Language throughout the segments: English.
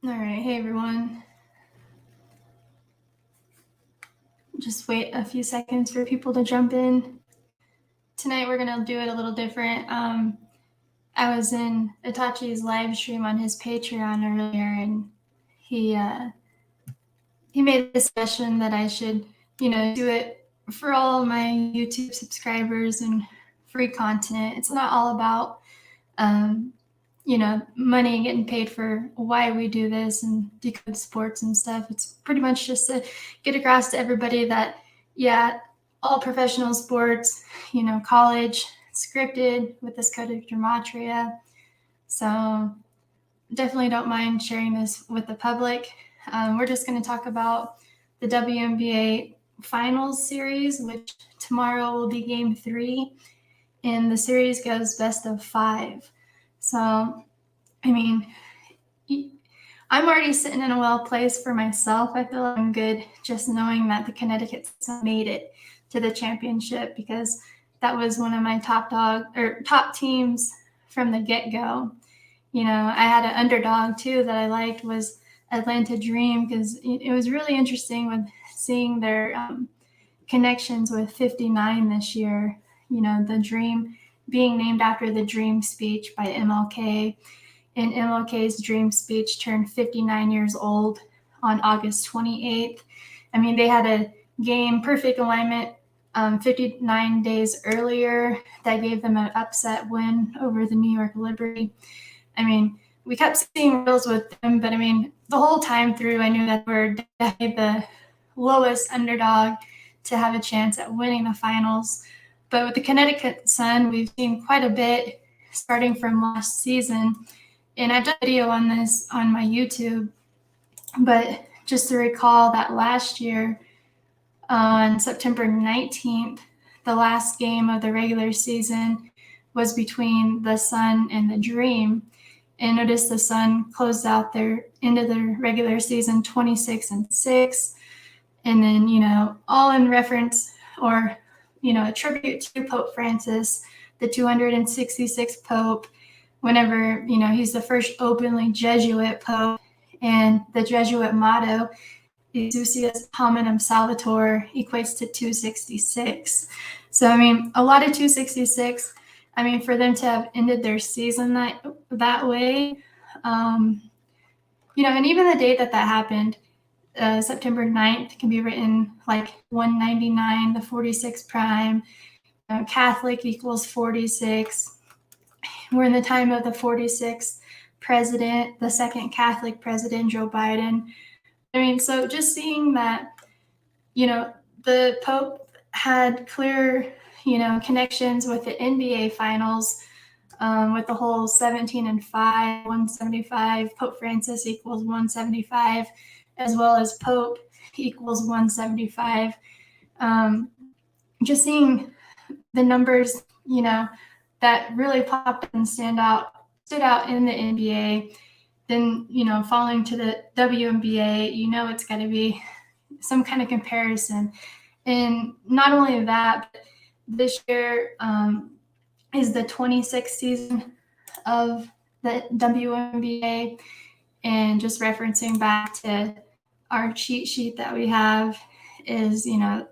All right, hey everyone. Just wait a few seconds for people to jump in. Tonight we're gonna do it a little different. I was in Itachi's live stream on his Patreon earlier, and he made a suggestion that I should, do it for all my YouTube subscribers and free content. It's not all about money and getting paid for why we do this and decode sports and stuff. It's pretty much just to get across to everybody that, yeah, all professional sports, college, scripted with this code of gematria. So definitely don't mind sharing this with the public. We're just going to talk about the WNBA finals series, which tomorrow will be game 3. And the series goes best of 5. So, I mean, I'm already sitting in a well place for myself. I feel like I'm good just knowing that the Connecticut made it to the championship, because that was one of my top teams from the get-go. I had an underdog too that I liked, was Atlanta Dream, because it was really interesting with seeing their connections with 59 this year. The Dream being named after the Dream speech by MLK, and MLK's Dream speech turned 59 years old on August 28th. I mean, they had a game perfect alignment 59 days earlier that gave them an upset win over the New York Liberty. I mean, we kept seeing reels with them, but I mean, the whole time through, I knew that we're definitely the lowest underdog to have a chance at winning the finals. But with the Connecticut Sun, we've seen quite a bit starting from last season. And I've done a video on this on my YouTube. But just to recall that last year, on September 19th, the last game of the regular season was between the Sun and the Dream. And notice the Sun closed out their end of their regular season 26-6. And then, all in reference or, a tribute to Pope Francis, the 266th Pope, whenever, he's the first openly Jesuit Pope. And the Jesuit motto, Exousias Hominum Salvator, equates to 266. So, I mean, a lot of 266. I mean, for them to have ended their season that way, and even the date that happened, September 9th can be written like 199, the 46 prime. Catholic equals 46. We're in the time of the 46th president, the second Catholic president, Joe Biden. I mean, so just seeing that, the Pope had clear, connections with the NBA finals, with the whole 17-5, 175, Pope Francis equals 175, as well as Pope equals 175. Just seeing the numbers, that really popped and stood out in the NBA. Then, falling to the WNBA, it's got to be some kind of comparison. And not only that, but this year is the 26th season of the WNBA. And just referencing back to our cheat sheet that we have is, the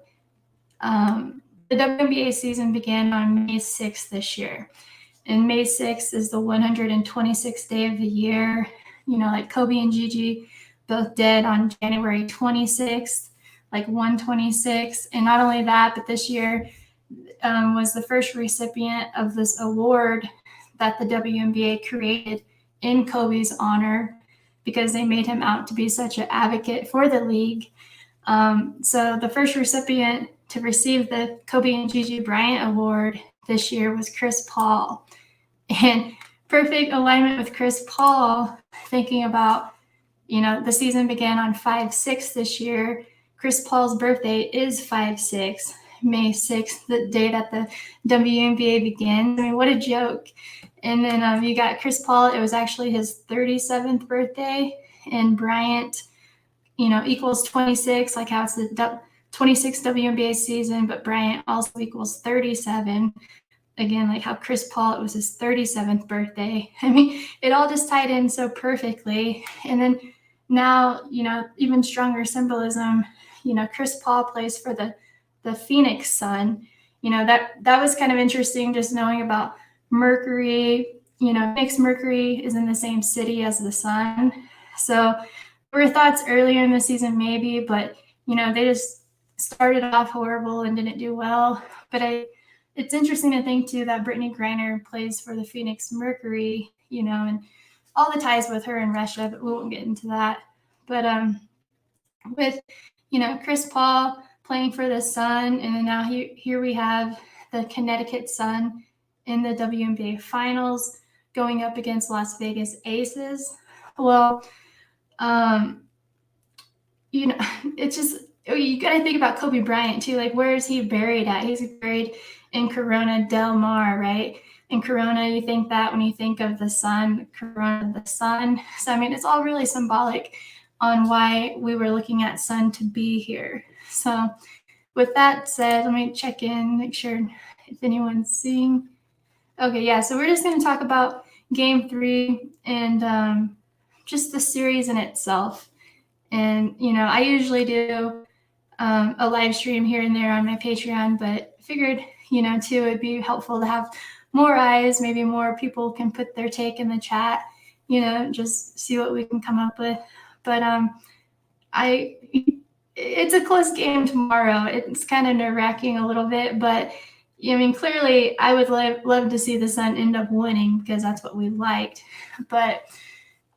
WNBA season began on May 6th this year. And May 6th is the 126th day of the year. Like Kobe and Gigi both dead on January 26th, like 126. And not only that, but this year was the first recipient of this award that the WNBA created in Kobe's honor, because they made him out to be such an advocate for the league. So the first recipient to receive the Kobe and Gigi Bryant Award this year was Chris Paul. And perfect alignment with Chris Paul, thinking about, the season began on 5/6 this year. Chris Paul's birthday is 5/6, May 6th, the day that the WNBA begins. I mean, what a joke. And then you got Chris Paul. It was actually his 37th birthday. And Bryant, equals 26, like how it's the 26 WNBA season, but Bryant also equals 37. Again, like how Chris Paul, it was his 37th birthday. I mean, it all just tied in so perfectly. And then now, even stronger symbolism, Chris Paul plays for the Phoenix Sun. That was kind of interesting, just knowing about Mercury. Phoenix Mercury is in the same city as the sun. So there were thoughts earlier in the season maybe, but they just started off horrible and didn't do well. But it's interesting to think too that Brittany Griner plays for the Phoenix Mercury, and all the ties with her in Russia, but we won't get into that. But with Chris Paul playing for the Sun, and then now here we have the Connecticut Sun in the WNBA finals going up against Las Vegas Aces. Well, it's just, you got to think about Kobe Bryant too. Like, where is he buried at? He's buried in Corona del Mar, right? In Corona, you think that when you think of the sun, Corona, the sun. So, it's all really symbolic on why we were looking at Sun to be here. So with that said, let me check in, make sure if anyone's seeing. Okay, yeah, so we're just going to talk about Game 3 and just the series in itself. And, I usually do a live stream here and there on my Patreon, but figured, too, it'd be helpful to have more eyes, maybe more people can put their take in the chat, just see what we can come up with. But it's a close game tomorrow. It's kind of nerve-wracking a little bit, but clearly I would love to see the Sun end up winning because that's what we liked. But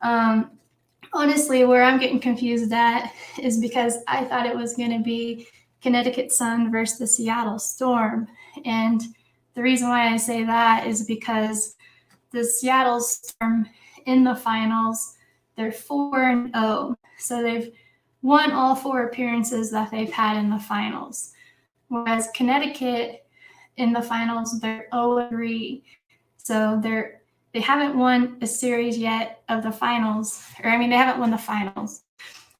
honestly, where I'm getting confused at is because I thought it was going to be Connecticut Sun versus the Seattle Storm. And the reason why I say that is because the Seattle Storm in the finals, they're 4-0. So they've won all 4 appearances that they've had in the finals. Whereas Connecticut in the finals, they're 0-3. So they haven't won a series yet of the finals, or they haven't won the finals.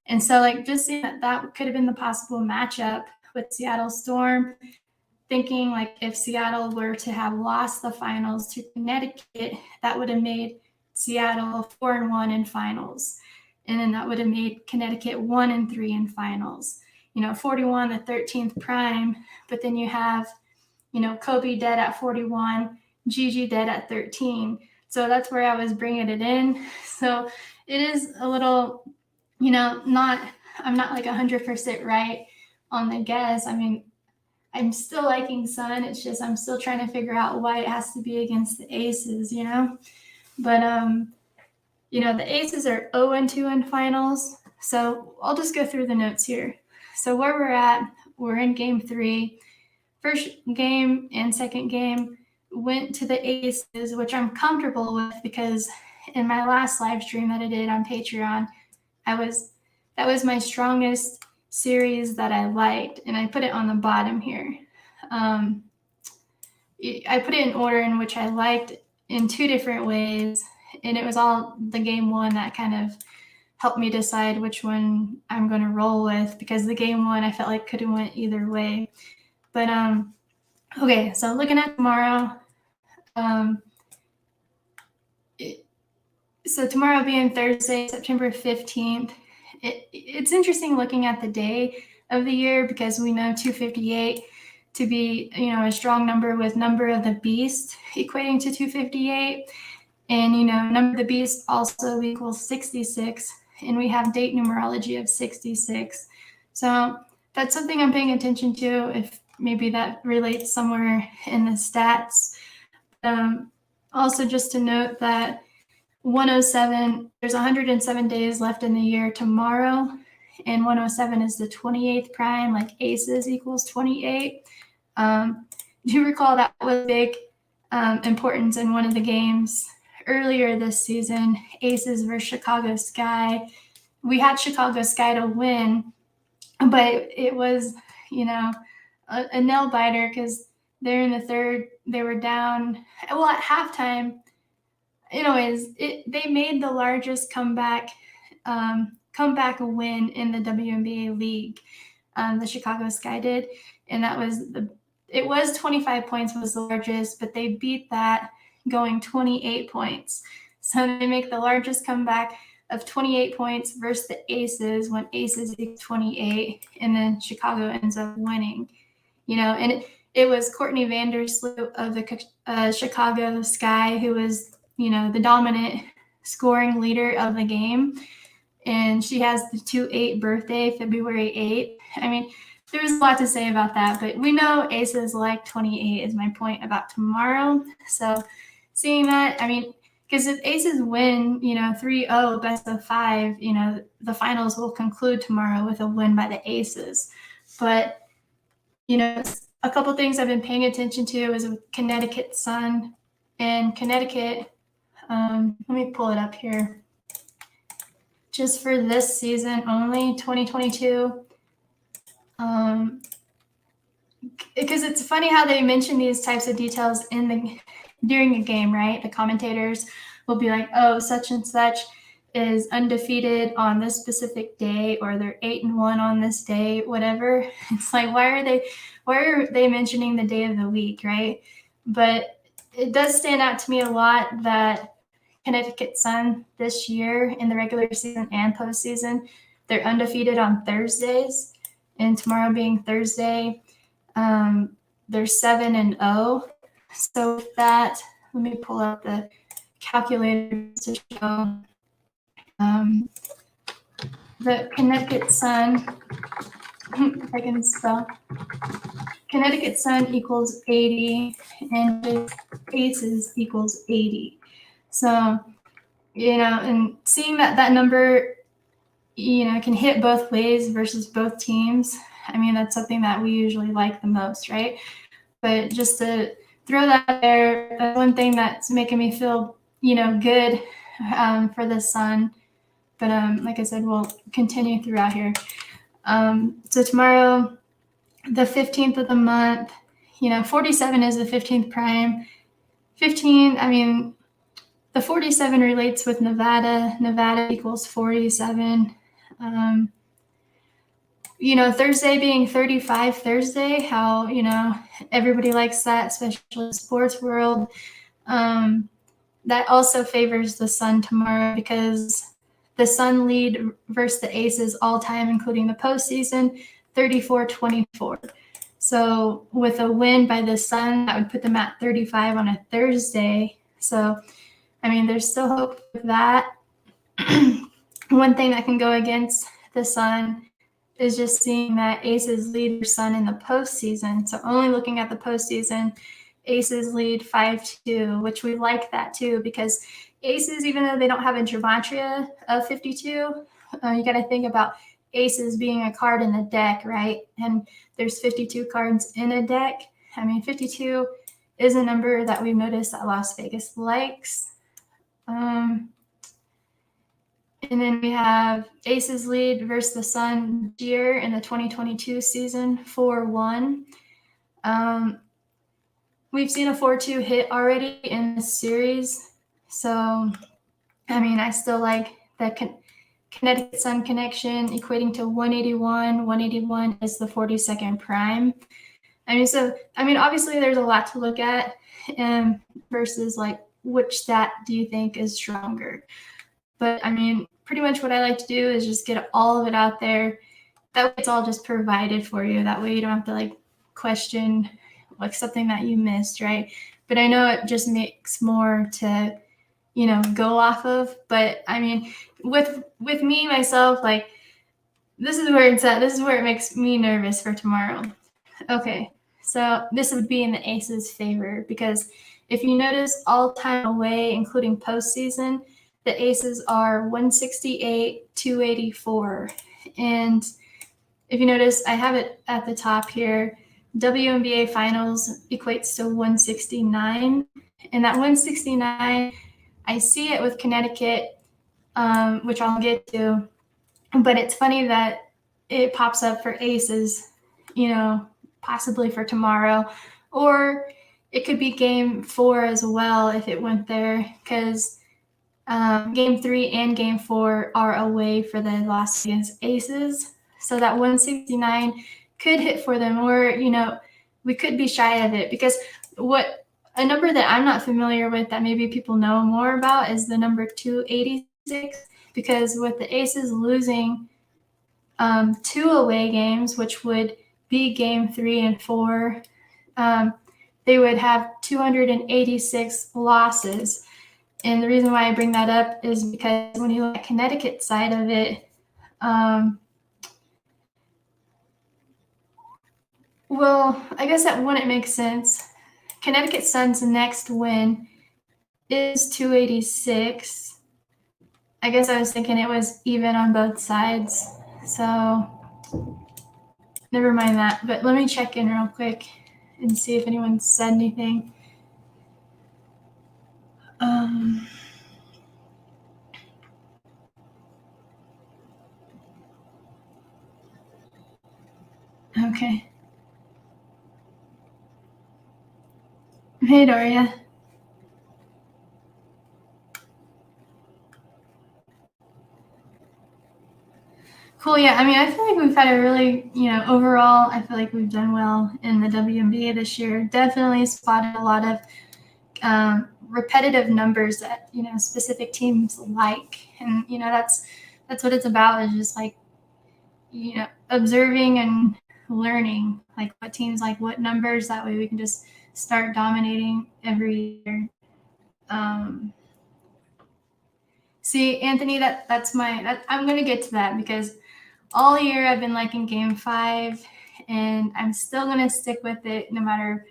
And so just seeing that could have been the possible matchup with Seattle Storm, thinking if Seattle were to have lost the finals to Connecticut, that would have made Seattle 4-1 in finals. And then that would have made Connecticut 1-3 in finals. 41, the 13th prime, but then you have, Kobe dead at 41, Gigi dead at 13. So that's where I was bringing it in. So it is a little, I'm not 100% right on the guess. I'm still liking Sun. It's just I'm still trying to figure out why it has to be against the Aces, But, the Aces are 0-2 in finals. So I'll just go through the notes here. So where we're in Game 3. First game and second game went to the Aces, which I'm comfortable with because in my last live stream that I did on Patreon, that was my strongest series that I liked, and I put it on the bottom here. I put it in order in which I liked in 2 different ways, and it was all the game 1 that kind of helped me decide which one I'm going to roll with, because the game 1 I felt like could have went either way. But okay, so looking at tomorrow, so tomorrow being Thursday, September 15th, it's interesting looking at the day of the year because we know 258 to be, a strong number with number of the beast equating to 258. And, number of the beast also equals 66. And we have date numerology of 66. So that's something I'm paying attention to, if maybe that relates somewhere in the stats. Also, just to note that 107, there's 107 days left in the year tomorrow, and 107 is the 28th prime, like Aces equals 28. Do you recall that was big importance in one of the games earlier this season, Aces versus Chicago Sky? We had Chicago Sky to win, but it was, a nail biter because they're in the third, they were down. Well, at halftime, anyways, they made the largest comeback win in the WNBA league. The Chicago Sky did, and that was it was 25 points was the largest, but they beat that going 28 points. So they make the largest comeback of 28 points versus the Aces when Aces equals 28, and then Chicago ends up winning. And it was Courtney Vandersloot of the Chicago Sky who was, the dominant scoring leader of the game. And she has the 2/8 birthday, February 8th. I mean, there was a lot to say about that, but we know Aces like 28 is my point about tomorrow. So seeing that, I mean, because if Aces win, 3-0, best of 5, the finals will conclude tomorrow with a win by the Aces. But, a couple things I've been paying attention to is with Connecticut Sun. And Connecticut, let me pull it up here. Just for this season only, 2022. Because it's funny how they mention these types of details during a game, right? The commentators will be like, oh, such and such is undefeated on this specific day, or they're 8-1 on this day, whatever. It's like, why are they mentioning the day of the week, right? But it does stand out to me a lot that Connecticut Sun this year in the regular season and postseason, they're undefeated on Thursdays, and tomorrow being Thursday, they're 7-0. So with that, let me pull up the calculator to show the Connecticut Sun, if I can spell. Connecticut Sun equals 80, and Aces equals 80. So, and seeing that number, can hit both ways versus both teams, I mean, that's something that we usually like the most, right? But just to throw that there, that's one thing that's making me feel, good for the Sun. But like I said, we'll continue throughout here. So tomorrow, the 15th of the month, 47 is the 15th prime. 15, I mean, the 47 relates with Nevada. Nevada equals 47. Thursday being 35 Thursday, how, everybody likes that, especially in the sports world. That also favors the Sun tomorrow because the Sun lead versus the Aces all time, including the postseason, 34-24. So with a win by the Sun, that would put them at 35 on a Thursday. So, I mean, there's still hope with that. One thing that can go against the Sun is just seeing that Aces lead their Sun in the postseason. So only looking at the postseason, Aces lead 5-2, which we like that too, because Aces, even though they don't have a gematria of 52, you got to think about Aces being a card in the deck, right? And there's 52 cards in a deck. I mean, 52 is a number that we've noticed that Las Vegas likes. And then we have Aces lead versus the Sun this year in the 2022 season, 4-1. We've seen a 4-2 hit already in this series. So, I mean, I still like the Connecticut Sun connection equating to 181. 181 is the 42nd prime. Obviously there's a lot to look at versus like which stat do you think is stronger. But, I mean, pretty much what I like to do is just get all of it out there. That way it's all just provided for you. That way you don't have to, like, question, like, something that you missed, right? But I know it just makes more to, go off of. But, I mean, with me, myself, like, this is where it's at. This is where it makes me nervous for tomorrow. Okay, so this would be in the Aces' favor because if you notice all time away, including postseason, the Aces are 168, 284. And if you notice, I have it at the top here. WNBA finals equates to 169. And that 169, I see it with Connecticut, which I'll get to. But it's funny that it pops up for Aces, possibly for tomorrow. Or it could be game 4 as well if it went there, because game 3 and game 4 are away for the Las Vegas Aces. So that 169 could hit for them, or, we could be shy of it, because a number that I'm not familiar with that maybe people know more about is the number 286. because with the Aces losing 2 away games, which would be game 3 and 4, they would have 286 losses. And the reason why I bring that up is because when you look at Connecticut's side of it, well, I guess that wouldn't make sense. Connecticut Sun's next win is 286. I guess I was thinking it was even on both sides. So never mind that. But let me check in real quick and see if anyone said anything. Okay. Hey, Doria. Cool. Yeah. I mean, I feel like we've had a really, overall, I feel like we've done well in the WNBA this year. Definitely spotted a lot of repetitive numbers that, specific teams like. And, that's what it's about, is just like, observing and learning, like what teams like what numbers. That way we can just start dominating every year. See, Anthony, I'm going to get to that, because all year I've been liking game 5, and I'm still going to stick with it no matter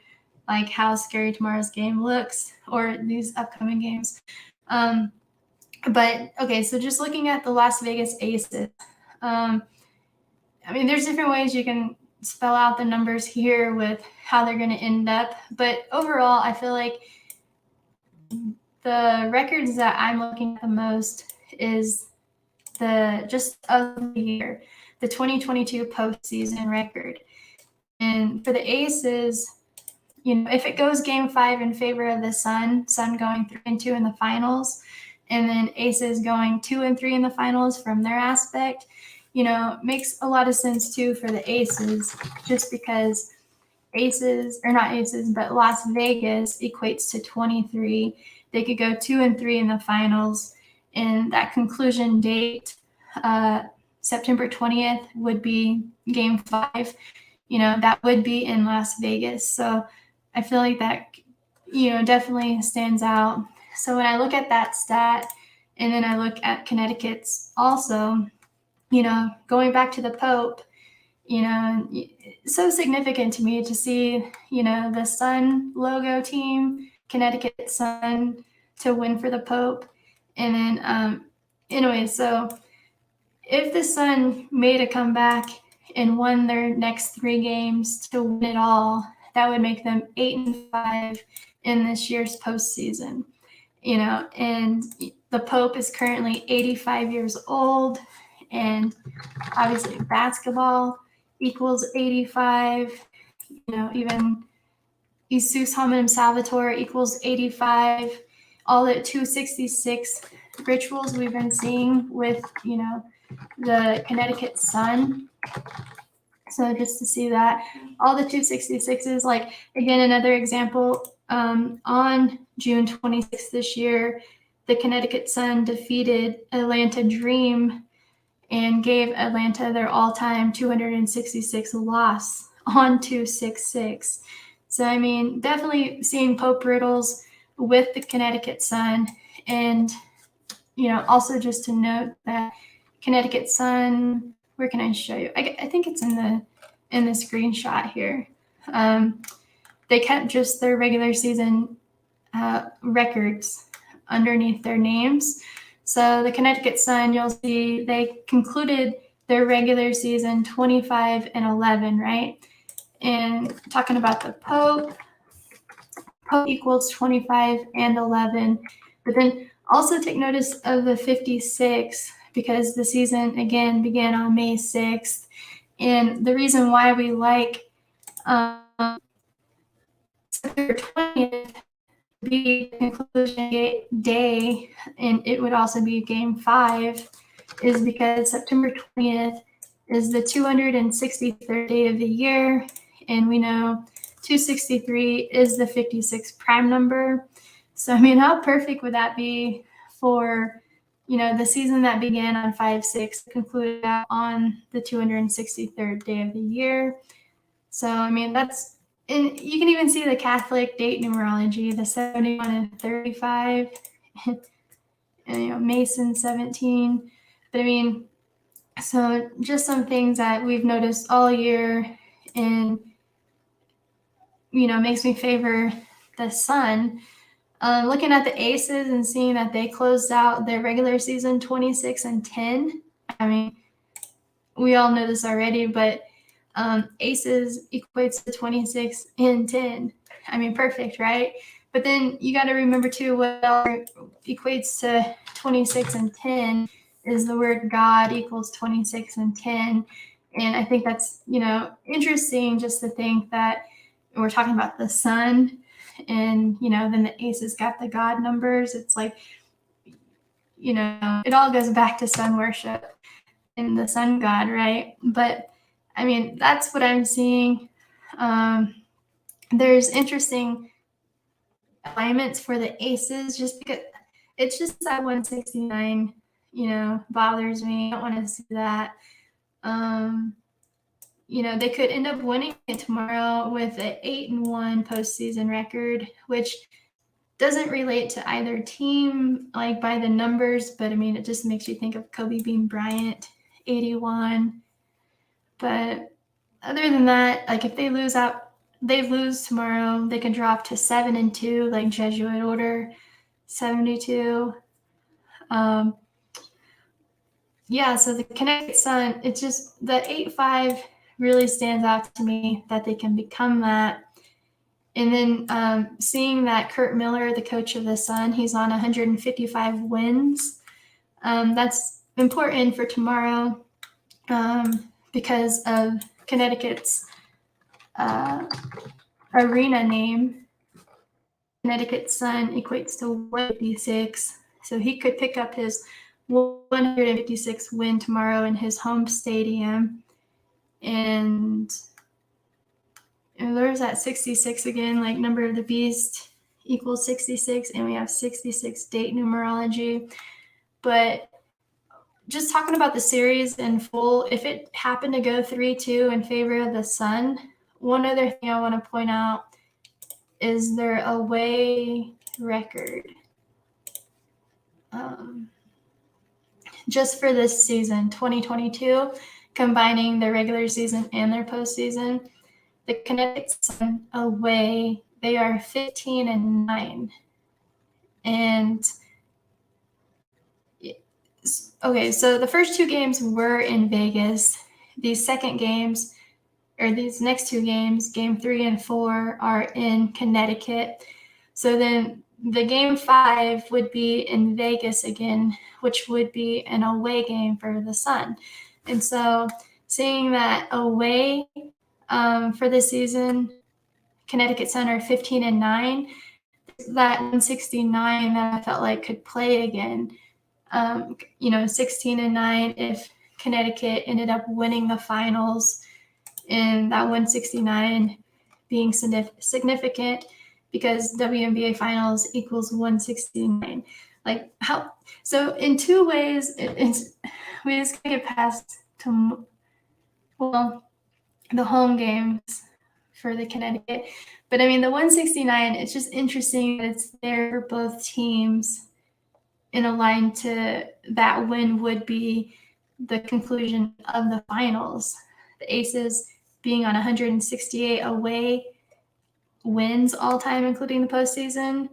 like how scary tomorrow's game looks or these upcoming games. But okay, so just looking at the Las Vegas Aces, I mean, there's different ways you can spell out the numbers here with how they're going to end up. But overall, I feel like the records that I'm looking at the most is just of the year, the 2022 postseason record. And for the Aces, if it goes game 5 in favor of the Sun going 3-2 in the finals, and then Aces going 2-3 in the finals from their aspect, makes a lot of sense too for the Aces, just because Las Vegas equates to 23. They could go 2-3 in the finals, and that conclusion date, September 20th, would be game 5. That would be in Las Vegas. So I feel like that, definitely stands out. So when I look at that stat, and then I look at Connecticut's also, going back to the Pope, so significant to me to see, the Sun logo team, Connecticut Sun, to win for the Pope. And then, anyway, so if the Sun made a comeback and won their next 3 games to win it all, that would make them 8-5 in this year's postseason. And the Pope is currently 85 years old, and obviously basketball equals 85. Even Jesus Hominum Salvator equals 85. All the 266 rituals we've been seeing with, the Connecticut Sun. So just to see that, all the 266s, like, again, another example, on June 26th this year, the Connecticut Sun defeated Atlanta Dream and gave Atlanta their all-time 266 loss on 266. So, I mean, definitely seeing Pope riddles with the Connecticut Sun. And, also just to note that Connecticut Sun, where can I show you? I think it's in the screenshot here. They kept just their regular season records underneath their names. So the Connecticut Sun, you'll see they concluded their regular season 25-11, right? And talking about the Pope equals 25-11. But then also take notice of the 56, because the season, again, began on May 6th. And the reason why we like September 20th to be the conclusion day, and it would also be game 5, is because September 20th is the 263rd day of the year, and we know 263 is the 56 prime number. So, I mean, how perfect would that be for the season that began on 5/6 concluded on the 263rd day of the year. So, I mean, and you can even see the Catholic date numerology, the 71 and 35, and, Mason 17. But I mean, so just some things that we've noticed all year and, makes me favor the sun. Looking at the Aces and seeing that they closed out their regular season 26 and 10. I mean, we all know this already, but Aces equates to 26 and 10. I mean, perfect, right? But then you got to remember too, what equates to 26 and 10 is the word God equals 26 and 10. And I think that's, interesting just to think that we're talking about the sun and, then the Aces got the God numbers. It's like, it all goes back to sun worship and the sun god, right? But I mean, that's what I'm seeing. There's interesting alignments for the Aces just because it's just that 169, bothers me. I don't want to see that. They could end up winning it tomorrow with an 8-1 postseason record, which doesn't relate to either team, like by the numbers, but I mean, it just makes you think of Kobe Bean Bryant, 81. But other than that, like if they lose tomorrow, they can drop to 7-2, like Jesuit order, 72. So the Connecticut Sun, it's just the 8-5 really stands out to me that they can become that. And then seeing that Kurt Miller, the coach of the Sun, he's on 155 wins. That's important for tomorrow because of Connecticut's arena name. Connecticut Sun equates to 156. So he could pick up his 156 win tomorrow in his home stadium. And there's that 66 again, like number of the beast equals 66, and we have 66 date numerology. But just talking about the series in full, if it happened to go 3-2 in favor of the Sun, one other thing I want to point out is their away record. Just for this season, 2022, combining their regular season and their postseason, the Connecticut Sun away, they are 15-9. And okay, so the first two games were in Vegas. These next two games, game 3 and 4, are in Connecticut. So then the game 5 would be in Vegas again, which would be an away game for the Sun. And so seeing that away for this season, Connecticut Sun are 15-9, that 169 that I felt like could play again. 16-9 if Connecticut ended up winning the finals, and that 169 being significant because WNBA finals equals 169. Like how? So in two ways, we just can't get past the home games for the Connecticut. But I mean, the 169, it's just interesting that it's there for both teams in a line to that win would be the conclusion of the finals. The Aces being on 168 away wins all time, including the postseason,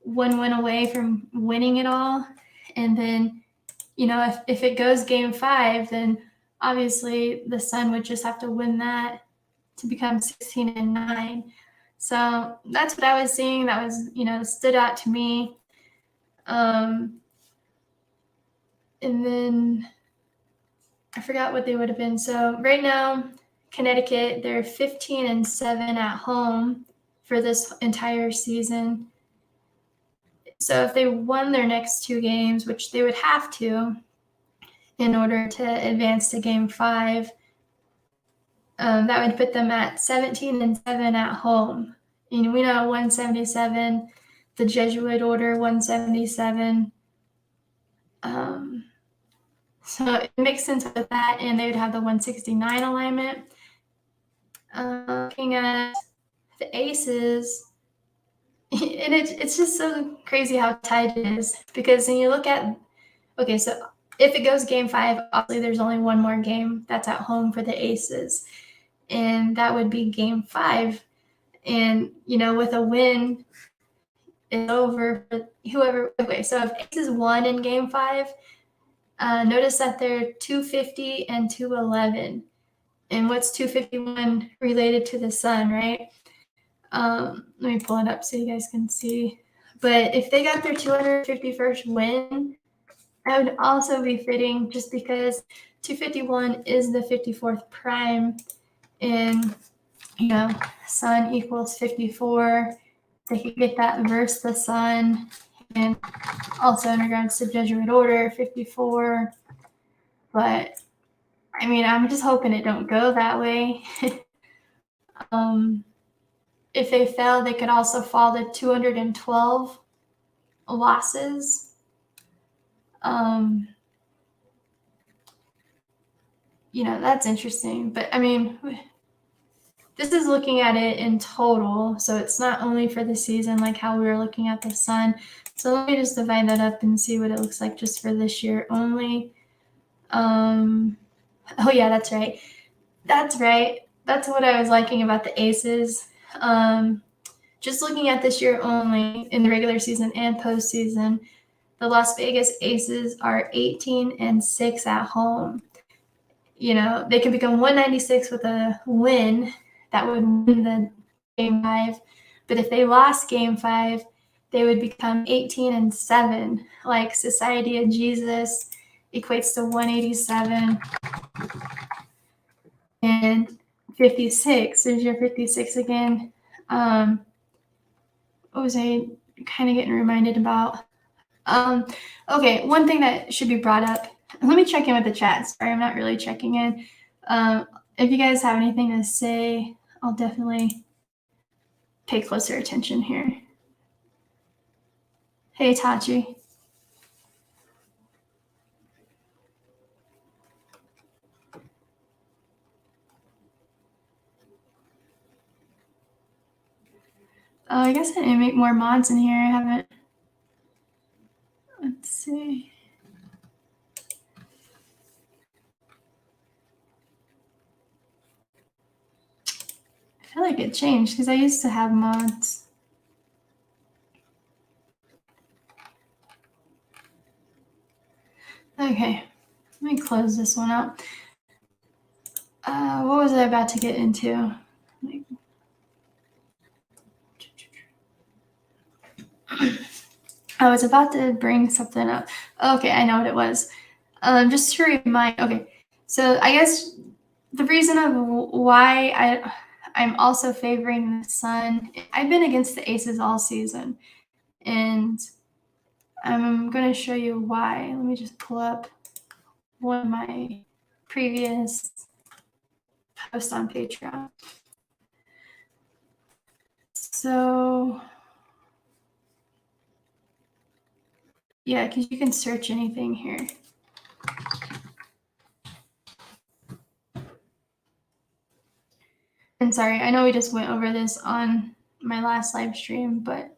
one win away from winning it all. And then, if it goes game 5, then obviously the Sun would just have to win that to become 16-9. So that's what I was seeing. That was, stood out to me. And then I forgot what they would have been. So right now, Connecticut, they're 15-7 at home for this entire season. So if they won their next two games, which they would have to in order to advance to game 5, that would put them at 17-7 at home. And we know 177, the Jesuit order, 177. So it makes sense with that, and they would have the 169 alignment. Looking at the aces, and it's just so crazy how tight it is, because when you look at, okay, so if it goes game 5, obviously there's only one more game that's at home for the aces, and that would be game 5. And, with a win, it's over for whoever. Okay, so if aces won in game 5, notice that they're 250 and 211. And what's 251 related to the sun, right? Let me pull it up so you guys can see. But if they got their 251st win, that would also be fitting, just because 251 is the 54th prime, and sun equals 54. They could get that versus the sun, and also in regards to Jesuit order, 54. But I mean, I'm just hoping it don't go that way. If they fail, they could also fall to 212 losses. That's interesting. But I mean, this is looking at it in total, so it's not only for the season like how we were looking at the sun. So let me just divide that up and see what it looks like just for this year only. Oh yeah, that's right. That's right. That's what I was liking about the aces. Just looking at this year only in the regular season and postseason, the Las Vegas Aces are 18-6 at home. They can become 196 with a win. That would win the game 5. But if they lost game 5, they would become 18-7. Like Society of Jesus equates to 187. And 56. There's your 56 again. What was I kind of getting reminded about? Okay, one thing that should be brought up. Let me check in with the chat. Sorry, I'm not really checking in. If you guys have anything to say, I'll definitely pay closer attention here. Hey, Tachi. Oh, I guess I didn't make more mods in here. I haven't. Let's see. I feel like it changed because I used to have mods. Okay, let me close this one out. What was I about to get into? I was about to bring something up. Okay, I know what it was. Just to remind, okay, so I guess the reason of why I'm also favoring the sun, I've been against the aces all season, and I'm going to show you why. Let me just pull up one of my previous posts on Patreon. So, yeah, because you can search anything here. And sorry, I know we just went over this on my last live stream, but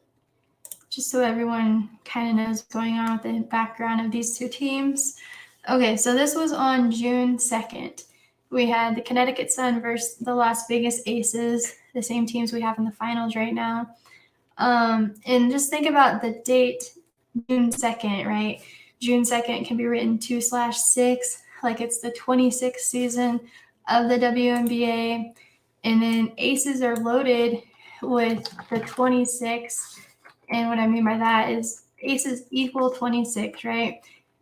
just so everyone kind of knows what's going on with the background of these two teams. Okay, so this was on June 2nd. We had the Connecticut Sun versus the Las Vegas Aces, the same teams we have in the finals right now. And just think about the date, June 2nd, right? June 2nd can be written 2/6, like it's the 26th season of the WNBA. And then aces are loaded with the 26. And what I mean by that is aces equal 26, right?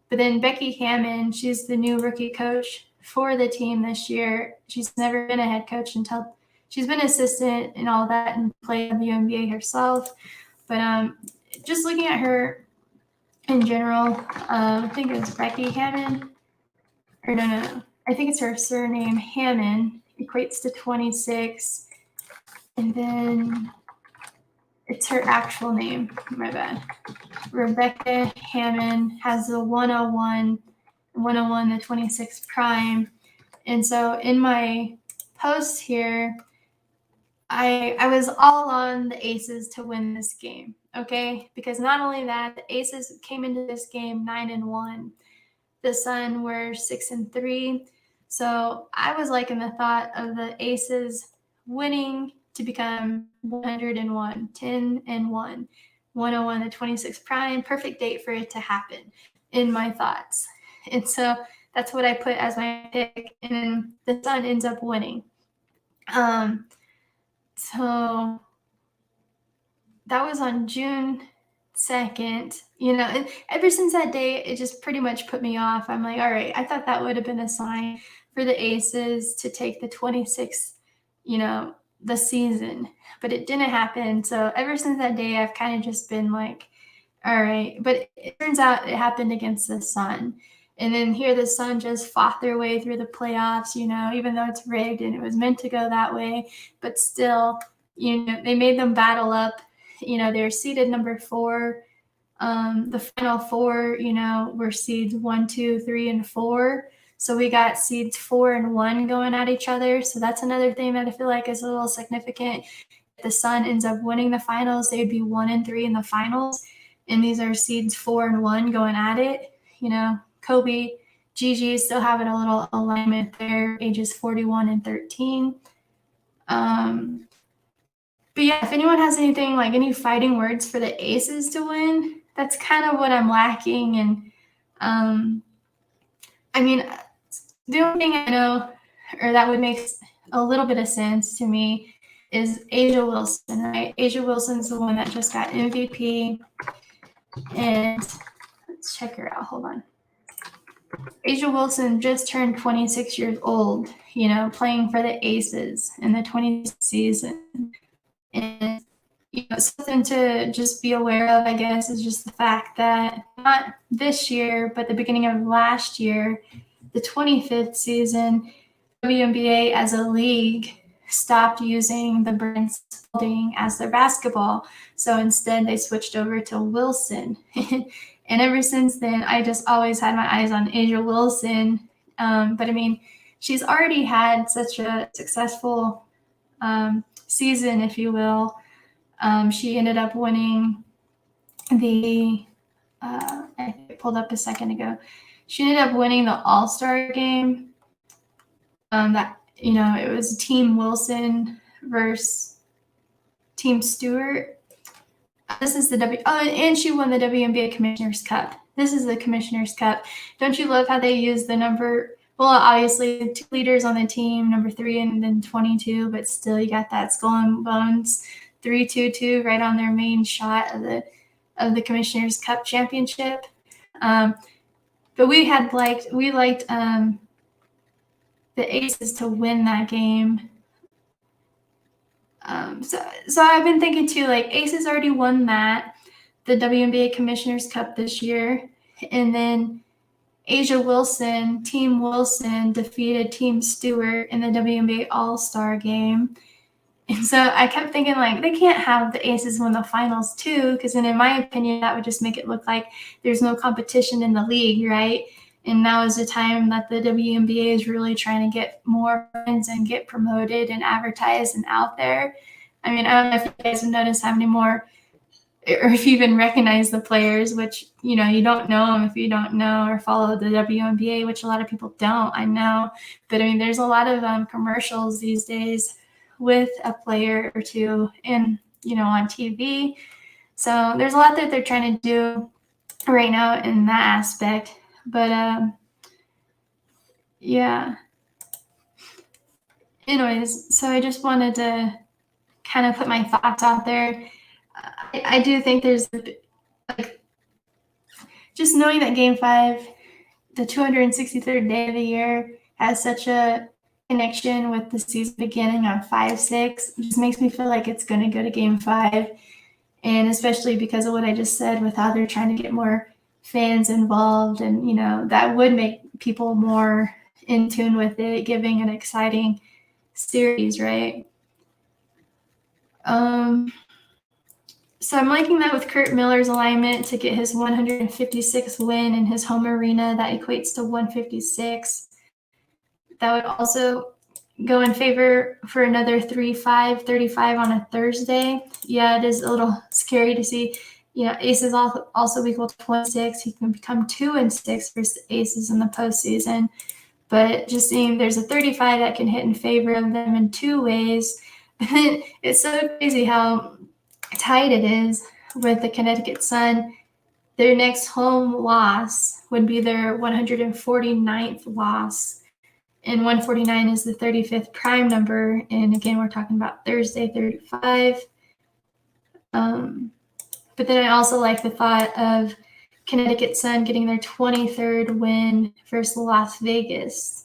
But then Becky Hammond, she's the new rookie coach for the team this year. She's never been a head coach until she's been assistant and all that and played WNBA herself. But just looking at her in general, I think it was Becky Hammond. Or no. I think it's her surname, Hammond, equates to 26. And then it's her actual name. My bad. Rebecca Hammond has the 101, the 26 prime. And so in my post here, I was all on the Aces to win this game, okay? Because not only that, the Aces came into this game 9-1. The Sun were 6-3. So I was liking the thought of the Aces winning to become 101, 10-1, 101, the 26 prime, perfect date for it to happen in my thoughts. And so that's what I put as my pick, and then the Sun ends up winning. So that was on June 2nd, and ever since that day, it just pretty much put me off. I'm like, all right, I thought that would have been a sign for the Aces to take the 26th, the season, but it didn't happen. So ever since that day, I've kind of just been like, all right, but it turns out it happened against the Sun. And then here the Sun just fought their way through the playoffs, even though it's rigged and it was meant to go that way, but still, they made them battle up. They're seeded number 4. The final 4, were seeds 1, 2, 3, and 4. So we got seeds 4 and 1 going at each other. So that's another thing that I feel like is a little significant. If the Sun ends up winning the finals, they'd be 1 and 3 in the finals. And these are seeds 4 and 1 going at it. Kobe, Gigi still having a little alignment there, ages 41 and 13. But yeah, if anyone has anything, like any fighting words for the Aces to win, that's kind of what I'm lacking. And the only thing I know, or that would make a little bit of sense to me, is A'ja Wilson, right? A'ja Wilson's the one that just got MVP. And let's check her out. Hold on. A'ja Wilson just turned 26 years old, playing for the Aces in the 20th season. And something to just be aware of, I guess, is just the fact that not this year, but the beginning of last year, the 25th season, WNBA as a league stopped using the Burton Spalding as their basketball. So instead, they switched over to Wilson. And ever since then, I just always had my eyes on A'ja Wilson. But she's already had such a successful season, if you will. She ended up winning the, I pulled up a second ago. She ended up winning the All-Star game. It was Team Wilson versus Team Stewart. This is and she won the WNBA Commissioner's Cup. This is the Commissioner's Cup. Don't you love how they use the number? Well, obviously, 2 leaders on the team, number 3 and then 22, but still, you got that skull and bones 3-2-2 right on their main shot of the Commissioner's Cup championship. But we liked the Aces to win that game. So I've been thinking too, like Aces already won that, the WNBA Commissioner's Cup this year, and then A'ja Wilson, Team Wilson defeated Team Stewart in the WNBA All-Star game. And so I kept thinking, like, they can't have the Aces win the finals too, because then in my opinion, that would just make it look like there's no competition in the league, right? And now is the time that the WNBA is really trying to get more fans and get promoted and advertised and out there. I don't know if you guys have noticed how many more, or if you even recognize the players, which, you don't know them if you don't know or follow the WNBA, which a lot of people don't, I know. But there's a lot of commercials these days with a player or two on TV. So there's a lot that they're trying to do right now in that aspect. But yeah. Anyways, so I just wanted to kind of put my thoughts out there. I do think there's just knowing that Game 5, the 263rd day of the year, has such a connection with the season beginning on 5-6, just makes me feel like it's going to go to Game 5. And especially because of what I just said with how they're trying to get more fans involved, and that would make people more in tune with it, giving an exciting series, right? So I'm liking that with Kurt Miller's alignment to get his 156th win in his home arena. That equates to 156. That would also go in favor for another 35 on a Thursday. Yeah, it is a little scary to see. Aces also equal to 26. He can become 2-6 versus aces in the postseason. But just seeing there's a 35 that can hit in favor of them in two ways. It's so crazy how tight it is with the Connecticut Sun. Their next home loss would be their 149th loss. And 149 is the 35th prime number. And again, we're talking about Thursday, 35. But then I also like the thought of Connecticut Sun getting their 23rd win versus Las Vegas.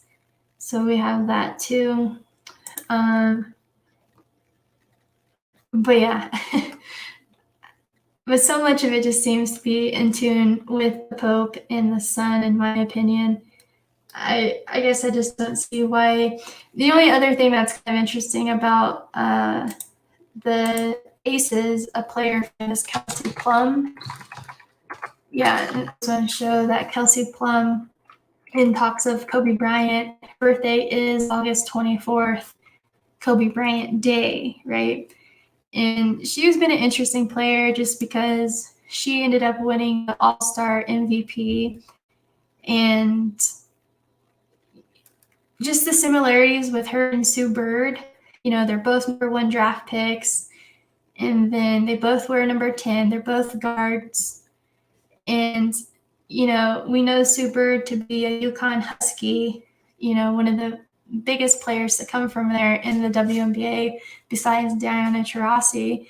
So we have that too. But yeah, but so much of it just seems to be in tune with the Pope and the Sun, in my opinion. I guess I just don't see why. The only other thing that's kind of interesting about the Aces, a player is Kelsey Plum. Yeah, and I just want to show that Kelsey Plum, in talks of Kobe Bryant, her birthday is August 24th, Kobe Bryant Day, right? And she's been an interesting player just because she ended up winning the All-Star MVP. And just the similarities with her and Sue Bird, they're both number 1 draft picks. And then they both wear number 10. They're both guards. And, we know Sue Bird to be a UConn Husky, one of the biggest players to come from there in the WNBA besides Diana Taurasi.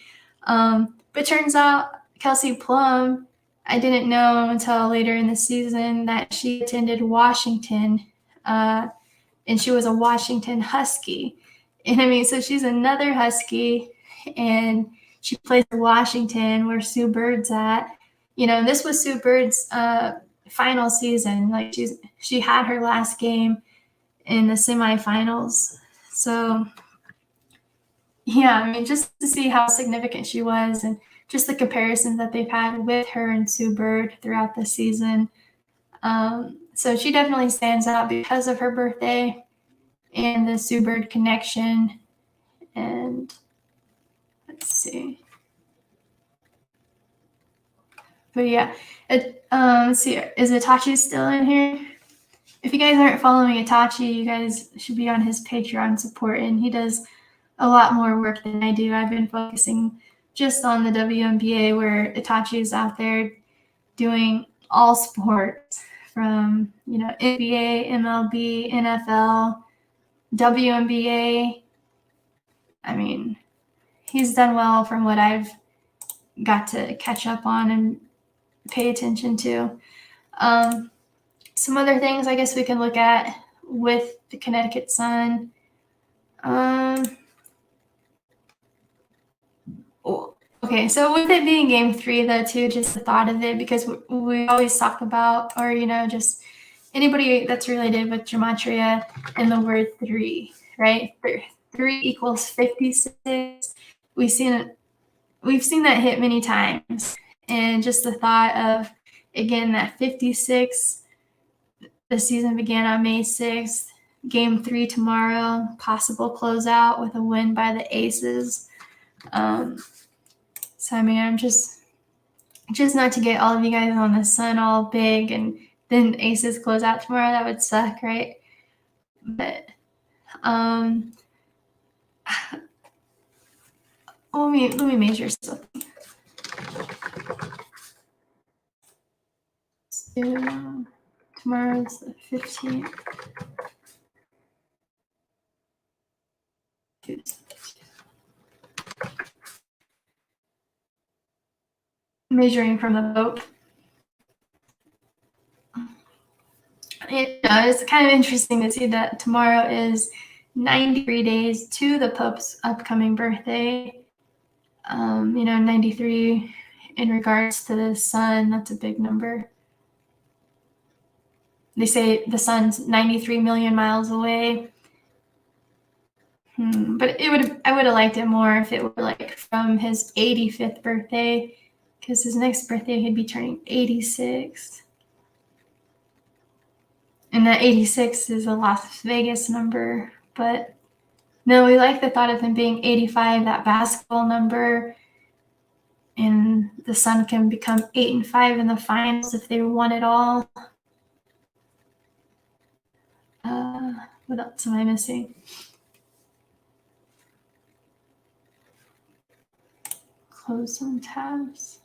But turns out Kelsey Plum, I didn't know until later in the season that she attended Washington, and she was a Washington Husky. And so she's another Husky, and she plays for Washington where Sue Bird's at. This was Sue Bird's final season. Like she had her last game in the semifinals. So yeah, just to see how significant she was and just the comparisons that they've had with her and Sue Bird throughout the season. So she definitely stands out because of her birthday and the Sue Bird connection. And let's see. But yeah, let's see. Is Itachi still in here? If you guys aren't following Itachi, you guys should be on his Patreon support, and he does a lot more work than I do. I've been focusing just on the WNBA, where Itachi is out there doing all sports from, NBA, MLB, NFL, WNBA. He's done well from what I've got to catch up on and pay attention to. Some other things I guess we can look at with the Connecticut Sun. Okay, so with it being game 3, though, too, just the thought of it, because we always talk about, or, just anybody that's related with gematria and the word 3, right? 3 equals 56. We've seen that hit many times. And just the thought of, again, that 56, the season began on May 6th, game 3 tomorrow, possible closeout with a win by the Aces. So, I'm just not to get all of you guys on the Sun all big and then Aces close out tomorrow. That would suck, right? But, let me measure something. So, tomorrow's the 15th. Measuring from the Pope. It's kind of interesting to see that tomorrow is 93 days to the Pope's upcoming birthday. 93 in regards to the Sun, that's a big number. They say the Sun's 93 million miles away. But I would have liked it more if it were like from his 85th birthday, because his next birthday he'd be turning 86. And that 86 is a Las Vegas number. But no, we like the thought of him being 85, that basketball number. And the Sun can become 8-5 in the finals if they won it all. What else am I missing? Close some tabs.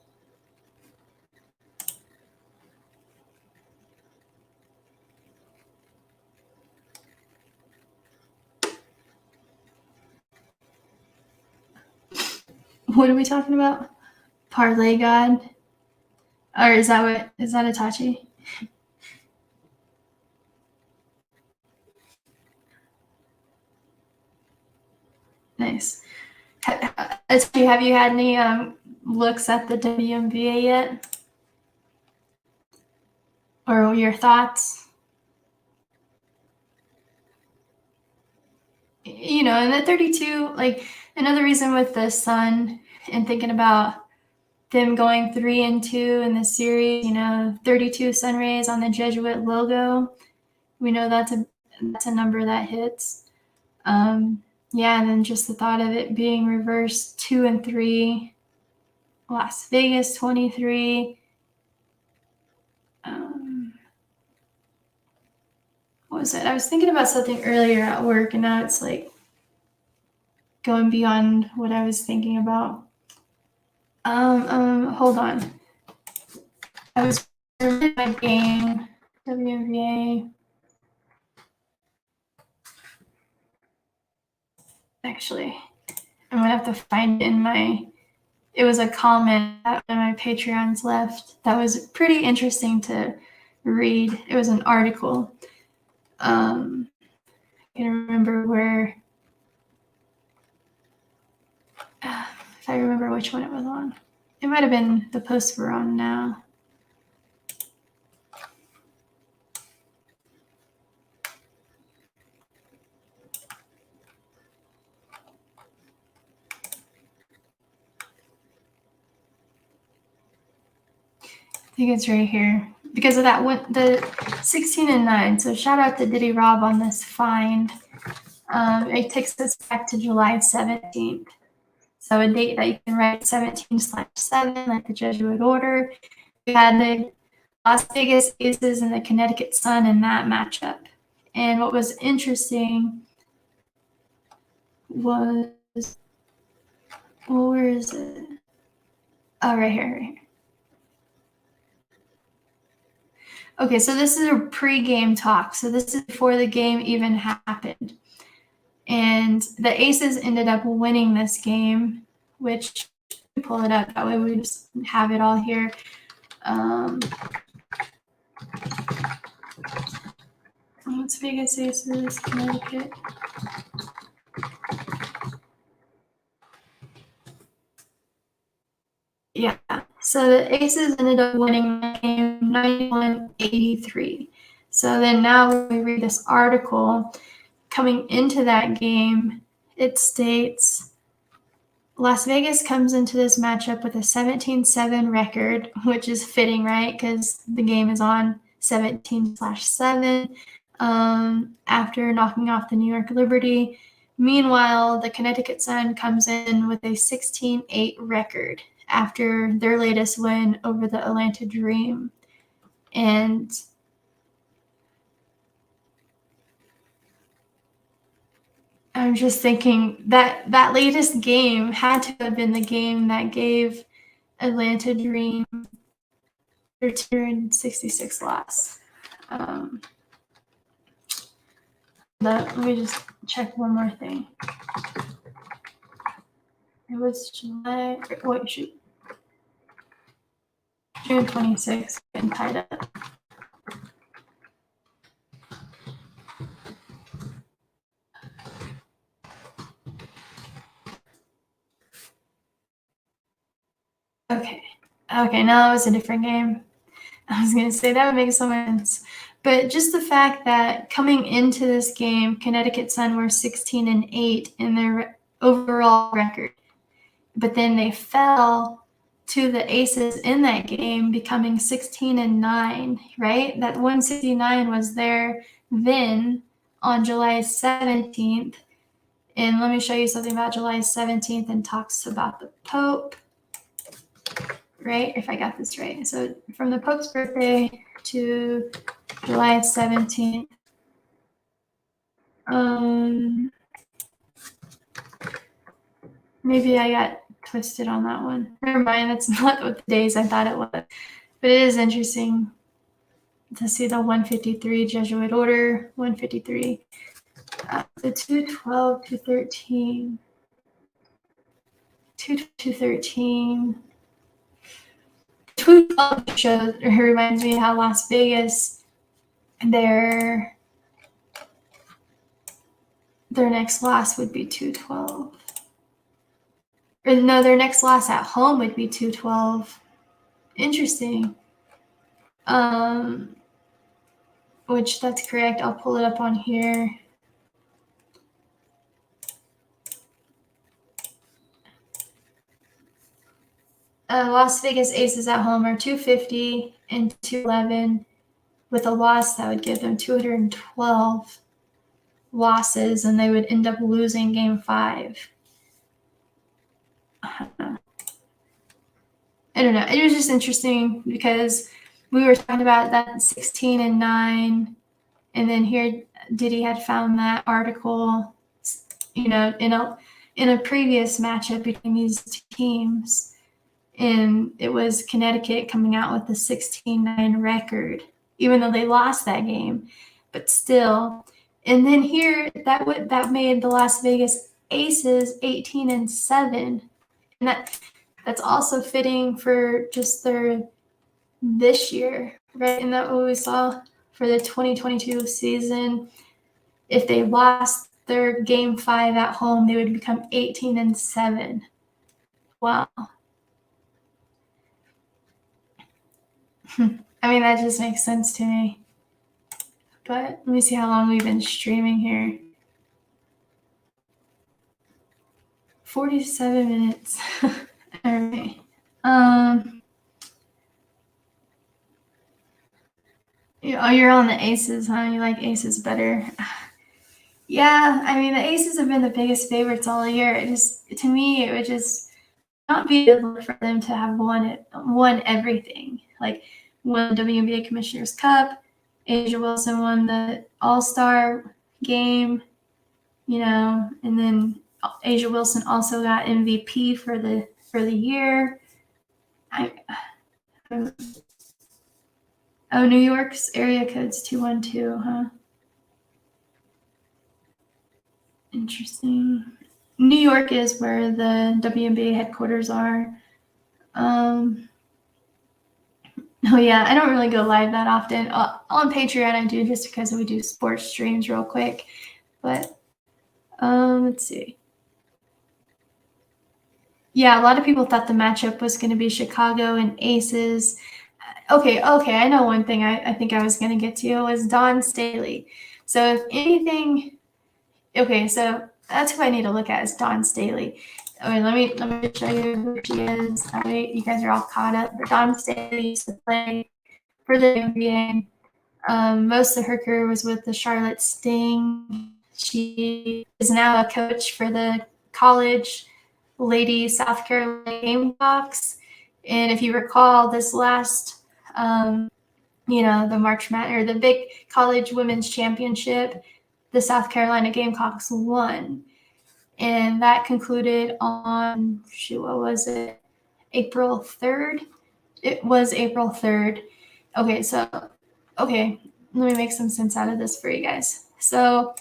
What are we talking about? Parlay God? Or is that Itachi? Nice. Have you had any looks at the WNBA yet? Or your thoughts? You know, and the 32, like another reason with the Sun and thinking about them going 3-2 in the series, you know, 32 sun rays on the Jesuit logo. We know that's a number that hits. Yeah, and then just the thought of it being reversed 2-3, Las Vegas 23. What was it? I was thinking about something earlier at work, and now it's like going beyond what I was thinking about. Hold on. I was in my game, WNBA. Actually, I'm gonna have to find it in my. It was a comment that one of my Patreons left that was pretty interesting to read. It was an article. I can't remember where. If I remember which one it was on, it might have been the post we're on now. I think it's right here because of that one, the 16-9. So shout out to Diddy Rob on this find. It takes us back to July 17th. So a date that you can write 17/7, like the Jesuit order. We had the Las Vegas Aces and the Connecticut Sun in that matchup. And what was interesting was, well, where is it? Oh, right here, right here. Okay, so this is a pre-game talk. So this is before the game even happened. And the Aces ended up winning this game, which pull it up. That way we just have it all here. Las Vegas Aces, Connecticut. Yeah, so the Aces ended up winning the game 91-83. So then now when we read this article, coming into that game, it states Las Vegas comes into this matchup with a 17-7 record, which is fitting, right? Because the game is on 17/7 after knocking off the New York Liberty. Meanwhile, the Connecticut Sun comes in with a 16-8 record after their latest win over the Atlanta Dream. And I'm just thinking that that latest game had to have been the game that gave Atlanta Dream their 266 loss. Let me just check one more thing. It was July. Wait, shoot. June 26th. Getting tied up. Okay. Okay, now that was a different game. I was going to say that would make so much sense. But just the fact that coming into this game, Connecticut Sun were 16-8 in their overall record, but then they fell to the Aces in that game, becoming 16-9, right? That 169 was there then on July 17th. And let me show you something about July 17th and talks about the Pope, right? If I got this right. So from the Pope's birthday to July 17th. Maybe I got twisted on that one. Never mind, that's not what the days I thought it was. But it is interesting to see the 153 Jesuit order, 153. The 212 to 13. 213. 212 shows, or reminds me how Las Vegas, their next loss would be 212. Or no, their next loss at home would be 212. Interesting. Which that's correct. I'll pull it up on here. Las Vegas Aces at home are 250 and 211. With a loss, that would give them 212 losses, and they would end up losing Game 5. I don't know. It was just interesting because we were talking about that 16-9, and then here Diddy had found that article, in a previous matchup between these two teams, and it was Connecticut coming out with a 16-9 record, even though they lost that game, but still. And then here that made the Las Vegas Aces 18-7, and that's also fitting for just this year, right? And that what we saw for the 2022 season. If they lost their Game 5 at home, they would become 18-7. Wow. I mean, that just makes sense to me. But let me see how long we've been streaming here. 47 minutes. All right. You're on the Aces, huh? You like Aces better. Yeah, I mean, the Aces have been the biggest favorites all year. To me, it would just not be good for them to have won everything. Like, won the WNBA Commissioner's Cup. Asia Wilson won the All-Star game, and then Asia Wilson also got MVP for the year. Oh, New York's area code's 212, huh? Interesting. New York is where the WNBA headquarters are. Oh yeah, I don't really go live that often. On Patreon I do, just because we do sports streams real quick. But let's see. Yeah, a lot of people thought the matchup was going to be Chicago and Aces. Okay, I know one thing I think I was going to get to was Dawn Staley. So if anything, okay, so that's who I need to look at is Dawn Staley. Okay, let me show you who she is. That way you guys are all caught up. But Dawn Staley used to play for the NBA. Most of her career was with the Charlotte Sting. She is now a coach for the college lady South Carolina Gamecocks. And if you recall, this last, the March Madness or the big college women's championship, the South Carolina Gamecocks won. And that concluded on, what was it? April 3rd? It was April 3rd. Okay, let me make some sense out of this for you guys. So,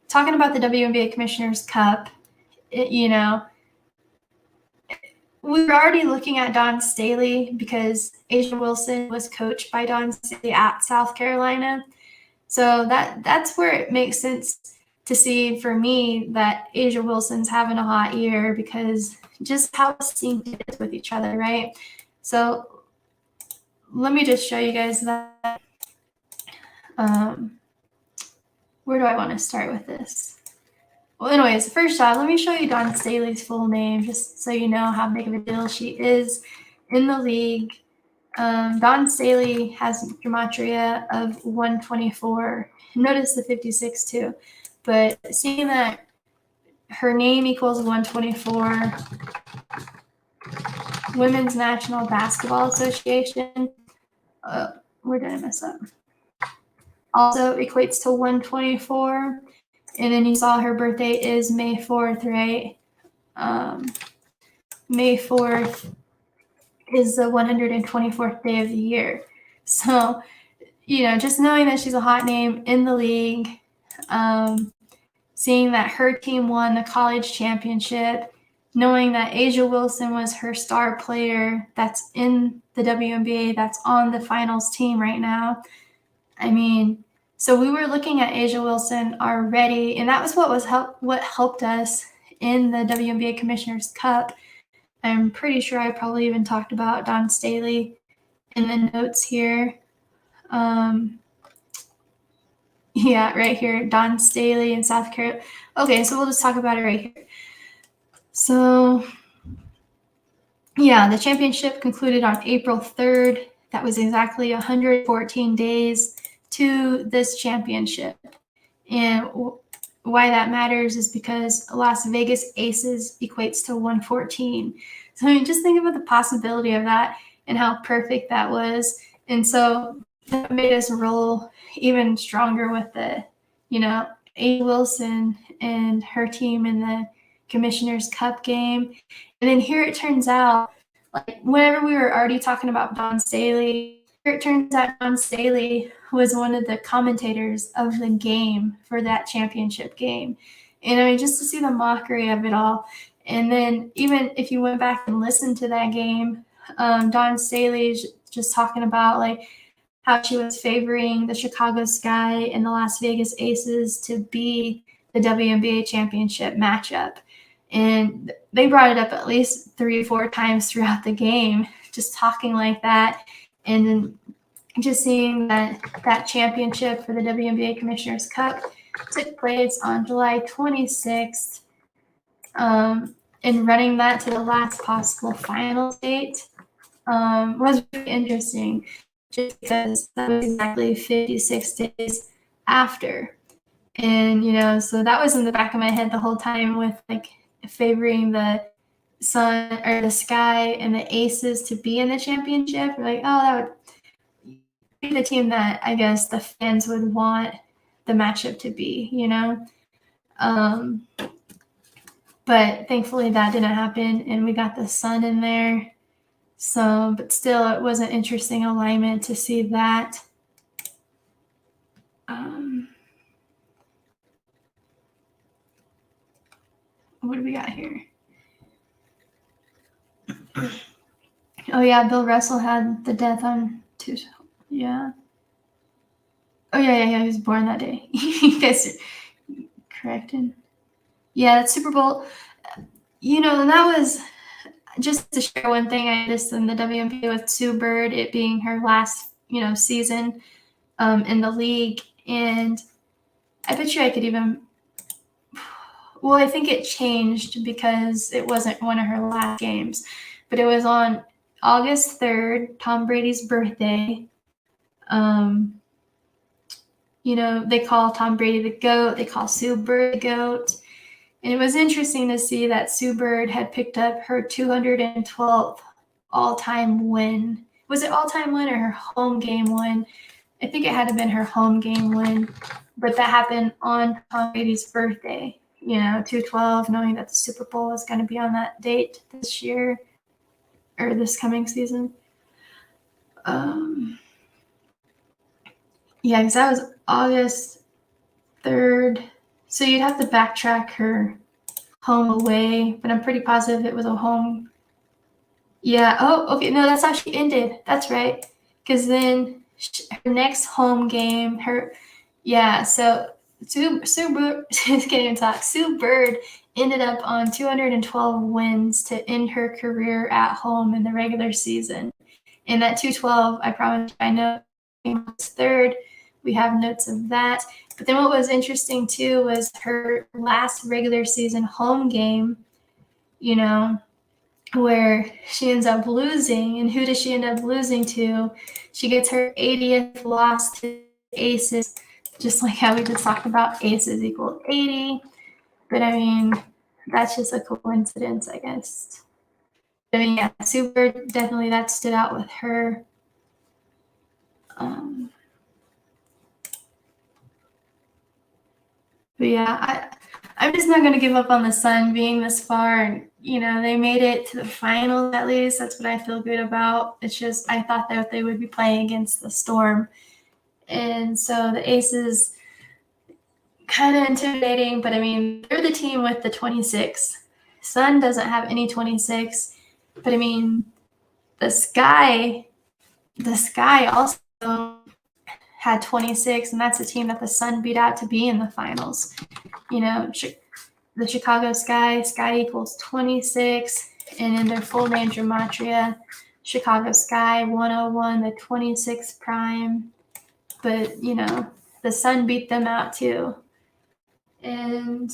talking about the WNBA Commissioner's Cup, we were already looking at Dawn Staley because Asia Wilson was coached by Dawn Staley at South Carolina. So that's where it makes sense to see for me that Asia Wilson's having a hot year because just how synced it is with each other, right? So let me just show you guys that. Where do I want to start with this? Well, anyways, first off, let me show you Dawn Staley's full name, just so you know how big of a deal she is in the league. Dawn Staley has gematria of 124. Notice the 56 too. But seeing that her name equals 124, Women's National Basketball Association, where did I mess up? Also equates to 124. And then you saw her birthday is May 4th, right? May 4th is the 124th day of the year. So, just knowing that she's a hot name in the league, seeing that her team won the college championship, knowing that Asia Wilson was her star player that's in the WNBA, that's on the finals team right now. I mean, so we were looking at Asia Wilson already, and that was what helped us in the WNBA Commissioner's Cup. I'm pretty sure I probably even talked about Dawn Staley in the notes here. Yeah, right here, Dawn Staley in South Carolina. Okay, so we'll just talk about it right here. So, yeah, the championship concluded on April 3rd. That was exactly 114 days to this championship. And why that matters is because Las Vegas Aces equates to 114. So I mean, just think about the possibility of that and how perfect that was. And so that made us roll even stronger with the, A. Wilson and her team in the Commissioner's Cup game. And then here it turns out, like whenever we were already talking about Dawn Staley, here it turns out Dawn Staley was one of the commentators of the game for that championship game. And I mean, just to see the mockery of it all. And then even if you went back and listened to that game, Dawn Staley's just talking about like how she was favoring the Chicago Sky and the Las Vegas Aces to be the WNBA championship matchup. And they brought it up at least 3 or 4 times throughout the game, just talking like that. And then just seeing that championship for the WNBA Commissioner's Cup took place on July 26th, and running that to the last possible final date was really interesting, just because that was exactly 56 days after. And, so that was in the back of my head the whole time with like favoring the Sun or the Sky and the Aces to be in the championship. Like, oh, that would be the team that I guess the fans would want the matchup to be, But thankfully that didn't happen, and we got the Sun in there. So, but still, it was an interesting alignment to see that. What do we got here? Oh yeah, Bill Russell had the death on Tuesday. Yeah. Oh yeah. He was born that day. You guys are corrected. Yeah, that Super Bowl. And that was just to share one thing I noticed in the WNBA with Sue Bird, it being her last, season in the league. And I bet you I could even. Well, I think it changed because it wasn't one of her last games, but it was on August 3rd, Tom Brady's birthday. They call Tom Brady the GOAT. They call Sue Bird the GOAT. And it was interesting to see that Sue Bird had picked up her 212th all-time win. Was it all-time win or her home game win? I think it had to have been her home game win, but that happened on Tom Brady's birthday. 212, knowing that the Super Bowl is going to be on that date this year or this coming season. Yeah, because that was August 3rd. So you'd have to backtrack her home away, but I'm pretty positive it was a home. Yeah. Oh, okay. No, that's how she ended. That's right. Because then her next home game, so Sue Bird, can't even talk. Sue Bird ended up on 212 wins to end her career at home in the regular season. And that 212, I promise, I know, was 3rd, we have notes of that. But then what was interesting too was her last regular season home game, you know, where she ends up losing. And who does she end up losing to? She gets her 80th loss to Aces, just like how we just talked about Aces equal 80. But I mean, that's just a coincidence, I guess. I mean, yeah, super, definitely that stood out with her. But yeah, I'm just not going to give up on the Sun being this far. And, you know, they made it to the finals at least. That's what I feel good about. It's just I thought that they would be playing against the Storm. And so the Aces, kind of intimidating, but I mean, they're the team with the 26. Sun doesn't have any 26. But I mean, the Sky also had 26, and that's a team that the Sun beat out to be in the finals. You know, the Chicago Sky equals 26, and in their full name gematria, Chicago Sky 101, the 26 prime. But, you know, the Sun beat them out too. And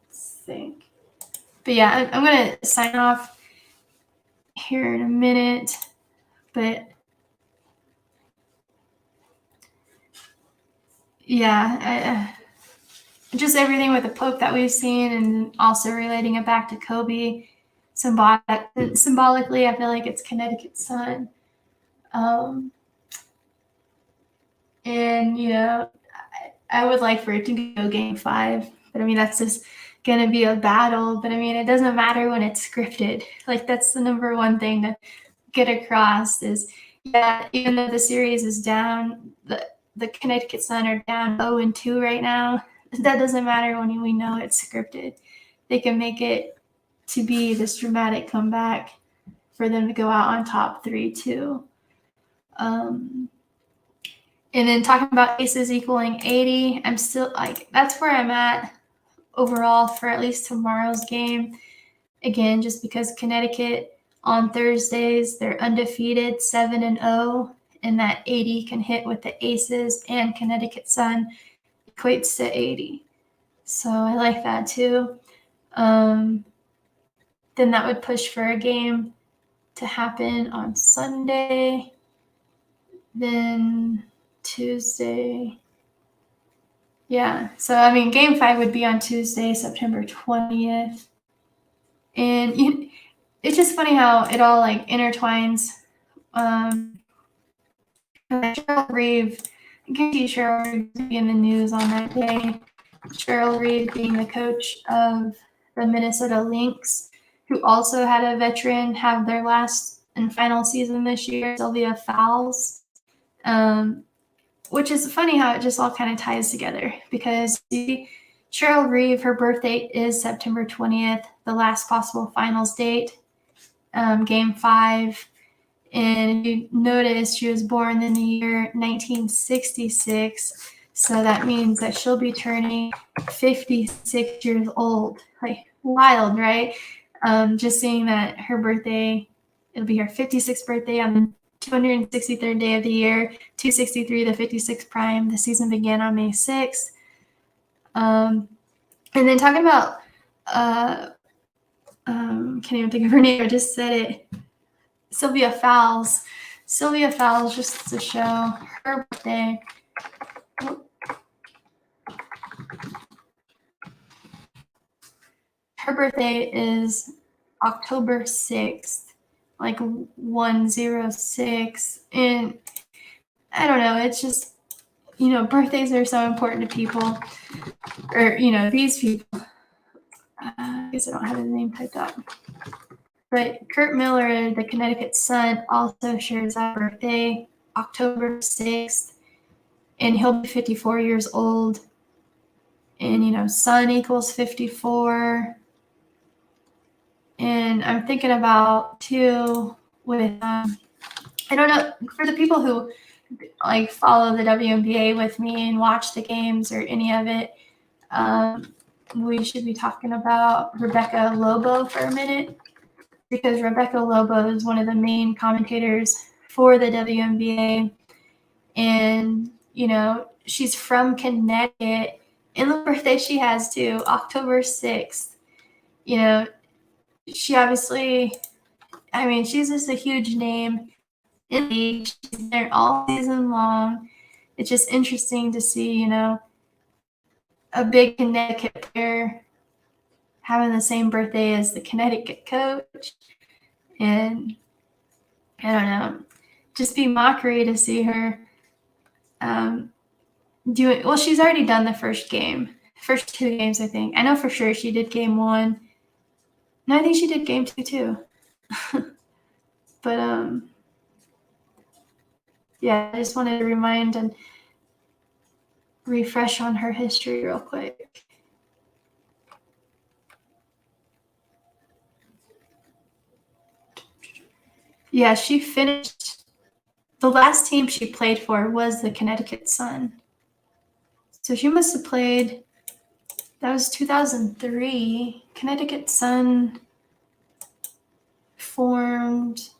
let's think. But yeah, I'm going to sign off here in a minute. But yeah, just everything with the Pope that we've seen, and also relating it back to Kobe. Symbolically, I feel like it's Connecticut Sun. And, you know, I would like for it to go game 5. But, I mean, that's just going to be a battle. But, I mean, it doesn't matter when it's scripted. Like, that's the number one thing to get across is, yeah, even though the series is down, the Connecticut Sun are down 0-2 right now. That doesn't matter when we know it's scripted. They can make it to be this dramatic comeback for them to go out on top 3-2. And then talking about Aces equaling 80, I'm still like, that's where I'm at overall for at least tomorrow's game. Again, just because Connecticut on Thursdays, they're undefeated 7-0, and that 80 can hit with the Aces and Connecticut Sun equates to 80. So I like that too. Then that would push for a game to happen on Sunday. Then Tuesday. Yeah. So, I mean, game 5 would be on Tuesday, September 20th. And it's just funny how it all like intertwines. Cheryl Reeve, I guarantee Cheryl Reeve would be in the news on that day. Cheryl Reeve being the coach of the Minnesota Lynx, who also had a veteran have their last and final season this year, Sylvia Fowles. Which is funny how it just all kind of ties together, because Cheryl Reeve, her birthday is September 20th, the last possible finals date, game 5. And if you notice, she was born in the year 1966. So that means that she'll be turning 56 years old. Like, wild, right? Just seeing that her birthday, it'll be her 56th birthday on the 263rd day of the year, 263, the 56 prime. The season began on May 6th. And then talking about, can't even think of her name, I just said it. Sylvia Fowles, just to show her birthday. Her birthday is October 6th, like 106. And I don't know, it's just, you know, birthdays are so important to people, or, you know, these people. I guess I don't have his name typed up. But Kurt Miller, the Connecticut Sun, also shares that birthday, October 6th, and he'll be 54 years old. And, you know, Sun equals 54. And I'm thinking about, too, with, I don't know, for the people who, like, follow the WNBA with me and watch the games or any of it, we should be talking about Rebecca Lobo for a minute, because Rebecca Lobo is one of the main commentators for the WNBA. And, she's from Connecticut. And the birthday she has too, October 6th. She obviously, she's just a huge name in the league. She's there all season long. It's just interesting to see, a big Connecticut player having the same birthday as the Connecticut coach. And I don't know, just be mockery to see her do it. Well, she's already done the first two games, I think. I know for sure she did game 1. No, I think she did game 2 too. But yeah, I just wanted to remind and refresh on her history real quick. Yeah, she finished. The last team she played for was the Connecticut Sun. So she must have played. That was 2003. Connecticut Sun formed.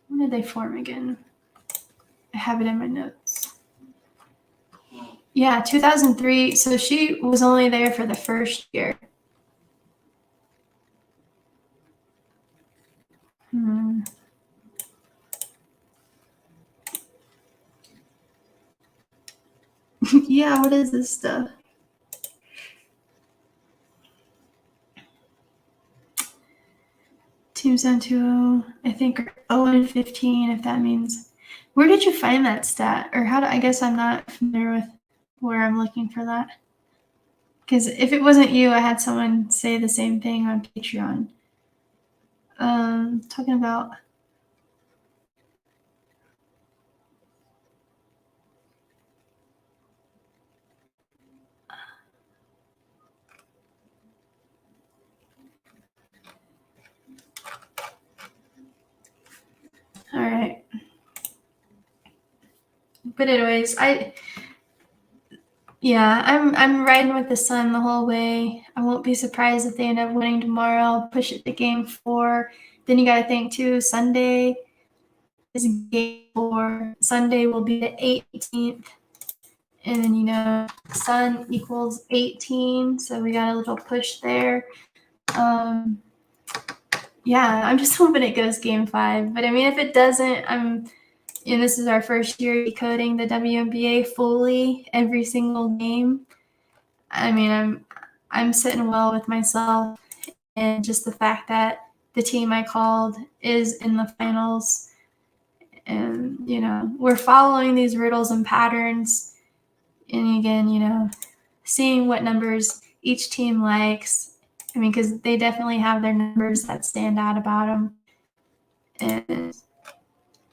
When did they form again? I have it in my notes. Yeah, 2003. So she was only there for the first year. Yeah, what is this stuff? Teams down to, I think, 0-15, if that means. Where did you find that stat? Or I guess I'm not familiar with where I'm looking for that. Because if it wasn't you, I had someone say the same thing on Patreon. Talking about. All right. But anyways, I'm riding with the Sun the whole way. I won't be surprised if they end up winning tomorrow. I'll push it to game 4. Then you got to think too, Sunday is game 4. Sunday will be the 18th. And then, Sun equals 18. So we got a little push there. Yeah, I'm just hoping it goes game 5. But if it doesn't, this is our first year decoding the WNBA fully every single game. I'm sitting well with myself, and just the fact that the team I called is in the finals, and we're following these riddles and patterns, and again, seeing what numbers each team likes. Because they definitely have their numbers that stand out about them. But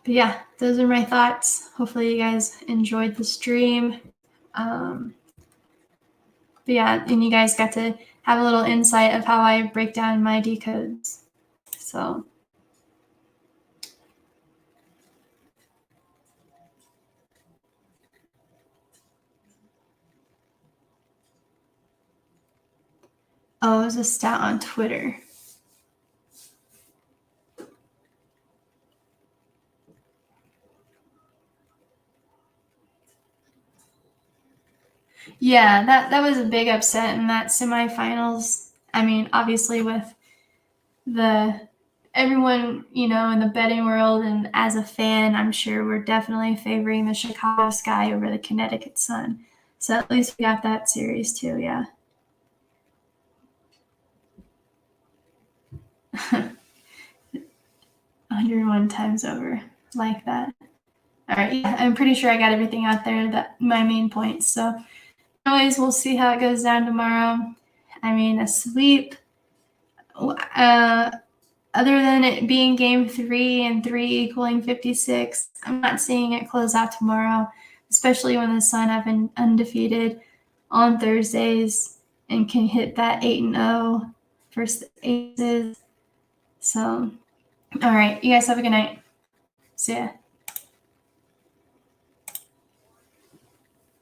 yeah, those are my thoughts. Hopefully you guys enjoyed the stream. But yeah, and you guys got to have a little insight of how I break down my decodes. So. Oh, it was a stat on Twitter. Yeah, that was a big upset in that semifinals. Obviously with everyone, in the betting world, and as a fan, I'm sure we're definitely favoring the Chicago Sky over the Connecticut Sun. So at least we got that series too, yeah. 101 times over, like that. All right, yeah, I'm pretty sure I got everything out there, that my main points. So anyways, we'll see how it goes down tomorrow. A sweep, other than it being game 3 and 3 equaling 56, I'm not seeing it close out tomorrow, especially when the Sun have been undefeated on Thursdays and can hit that 8-0 versus the Aces. So, all right, you guys have a good night. See ya.